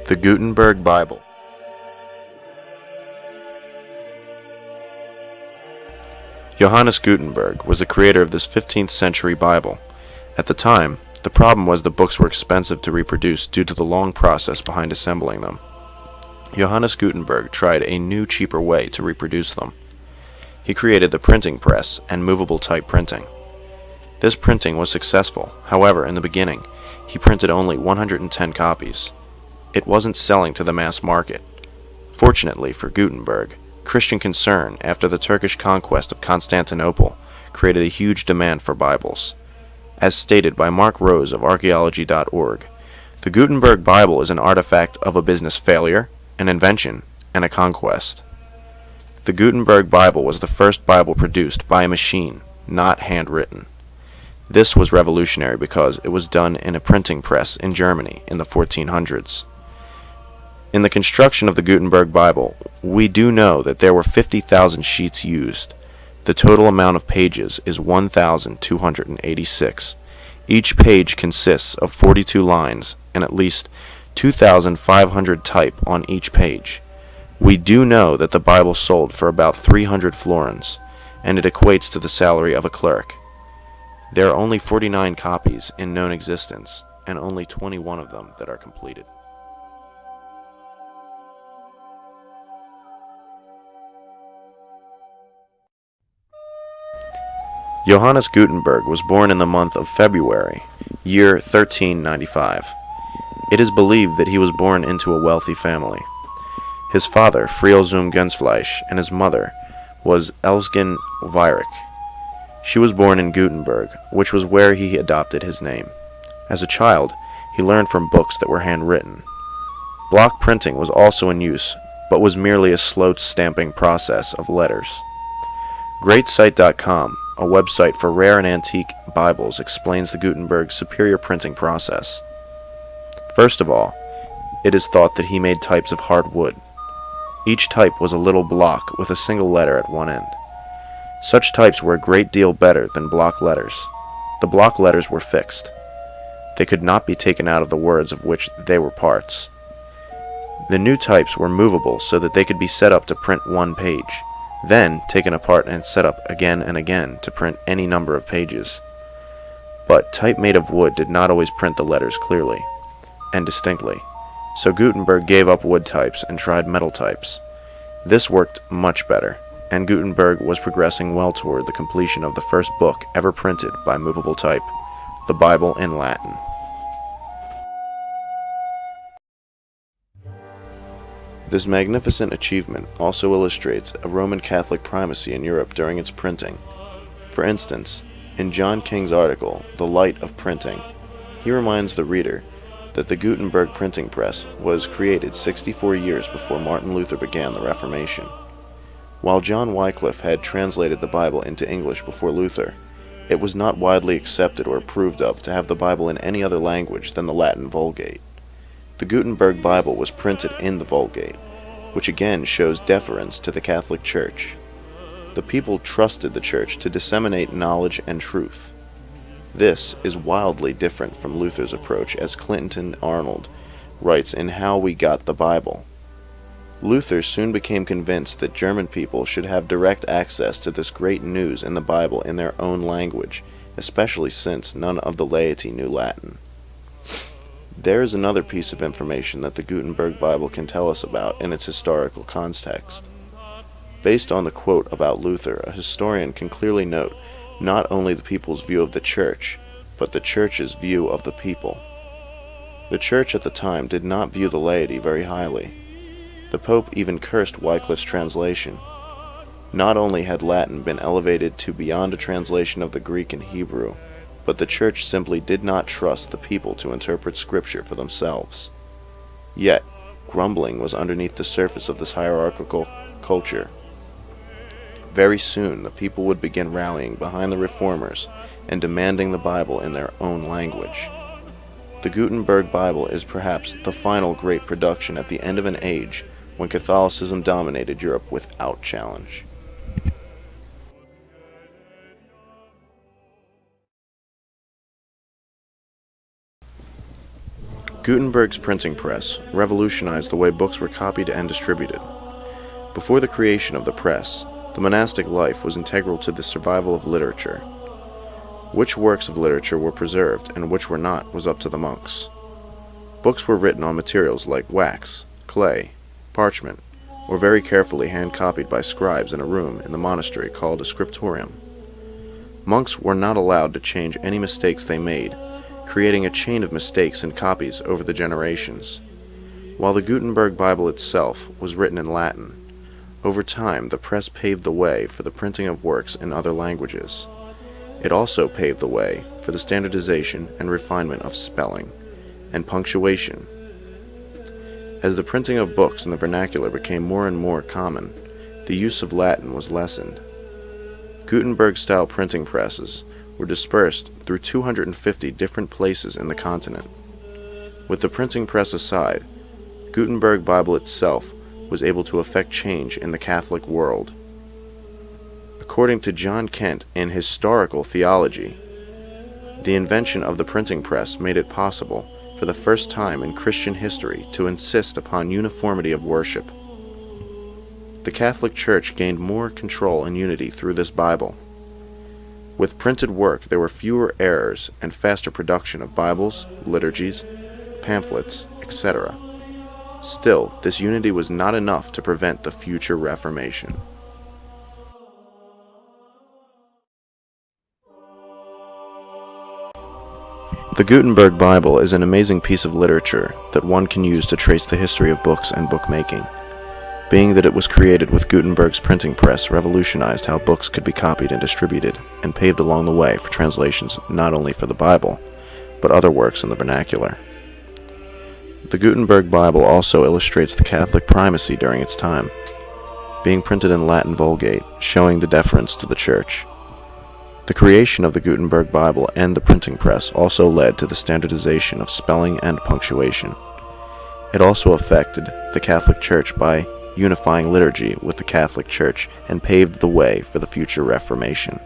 The Gutenberg Bible. Johannes Gutenberg was the creator of this 15th century Bible. At the time, the problem was the books were expensive to reproduce due to the long process behind assembling them. Johannes Gutenberg tried a new, cheaper way to reproduce them. He created the printing press and movable type printing. This printing was successful. However, in the beginning, he printed only 110 copies. It wasn't selling to the mass market. Fortunately for Gutenberg, Christian concern after the Turkish conquest of Constantinople created a huge demand for Bibles. As stated by Mark Rose of archaeology.org, the Gutenberg Bible is an artifact of a business failure, an invention, and a conquest. The Gutenberg Bible was the first Bible produced by a machine, not handwritten. This was revolutionary because it was done in a printing press in Germany in the 1400s. In the construction of the Gutenberg Bible, we do know that there were 50,000 sheets used. The total amount of pages is 1,286. Each page consists of 42 lines and at least 2,500 type on each page. We do know that the Bible sold for about 300 florins, and it equates to the salary of a clerk. There are only 49 copies in known existence, and only 21 of them that are completed. Johannes Gutenberg was born in the month of February, year 1395. It is believed that he was born into a wealthy family. His father, Friel zum Gensfleisch, and his mother was Elsgen Weirich. She was born in Gutenberg, which was where he adopted his name. As a child, he learned from books that were handwritten. Block printing was also in use, but was merely a slow stamping process of letters. GreatSite.com, a website for rare and antique Bibles, explains the Gutenberg's superior printing process. First of all, it is thought that he made types of hard wood. Each type was a little block with a single letter at one end. Such types were a great deal better than block letters. The block letters were fixed. They could not be taken out of the words of which they were parts. The new types were movable so that they could be set up to print one page, then taken apart and set up again and again to print any number of pages. But type made of wood did not always print the letters clearly and distinctly, so Gutenberg gave up wood types and tried metal types. This worked much better, and Gutenberg was progressing well toward the completion of the first book ever printed by movable type, the Bible in Latin. This magnificent achievement also illustrates a Roman Catholic primacy in Europe during its printing. For instance, in John King's article, The Light of Printing, he reminds the reader that the Gutenberg printing press was created 64 years before Martin Luther began the Reformation. While John Wycliffe had translated the Bible into English before Luther, it was not widely accepted or approved of to have the Bible in any other language than the Latin Vulgate. The Gutenberg Bible was printed in the Vulgate, which again shows deference to the Catholic Church. The people trusted the Church to disseminate knowledge and truth. This is wildly different from Luther's approach, as Clinton Arnold writes in How We Got the Bible. Luther soon became convinced that German people should have direct access to this great news in the Bible in their own language, especially since none of the laity knew Latin. There is another piece of information that the Gutenberg Bible can tell us about in its historical context. Based on the quote about Luther, a historian can clearly note not only the people's view of the Church, but the Church's view of the people. The Church at the time did not view the laity very highly. The Pope even cursed Wycliffe's translation. Not only had Latin been elevated to beyond a translation of the Greek and Hebrew, but the Church simply did not trust the people to interpret Scripture for themselves. Yet, grumbling was underneath the surface of this hierarchical culture. Very soon, the people would begin rallying behind the reformers and demanding the Bible in their own language. The Gutenberg Bible is perhaps the final great production at the end of an age when Catholicism dominated Europe without challenge. Gutenberg's printing press revolutionized the way books were copied and distributed. Before the creation of the press, the monastic life was integral to the survival of literature. Which works of literature were preserved and which were not was up to the monks. Books were written on materials like wax, clay, parchment, or very carefully hand-copied by scribes in a room in the monastery called a scriptorium. Monks were not allowed to change any mistakes they made, creating a chain of mistakes and copies over the generations. While the Gutenberg Bible itself was written in Latin, over time the press paved the way for the printing of works in other languages. It also paved the way for the standardization and refinement of spelling and punctuation. As the printing of books in the vernacular became more and more common, the use of Latin was lessened. Gutenberg-style printing presses were dispersed through 250 different places in the continent. With the printing press aside, Gutenberg Bible itself was able to effect change in the Catholic world. According to John Kent in Historical Theology, the invention of the printing press made it possible for the first time in Christian history to insist upon uniformity of worship. The Catholic Church gained more control and unity through this Bible. With printed work, there were fewer errors and faster production of Bibles, liturgies, pamphlets, etc. Still, this unity was not enough to prevent the future Reformation. The Gutenberg Bible is an amazing piece of literature that one can use to trace the history of books and bookmaking. Being that it was created with Gutenberg's printing press revolutionized how books could be copied and distributed, and paved along the way for translations not only for the Bible, but other works in the vernacular. The Gutenberg Bible also illustrates the Catholic primacy during its time, being printed in Latin Vulgate, showing the deference to the Church. The creation of the Gutenberg Bible and the printing press also led to the standardization of spelling and punctuation. It also affected the Catholic Church by unifying liturgy with the Catholic Church and paved the way for the future Reformation.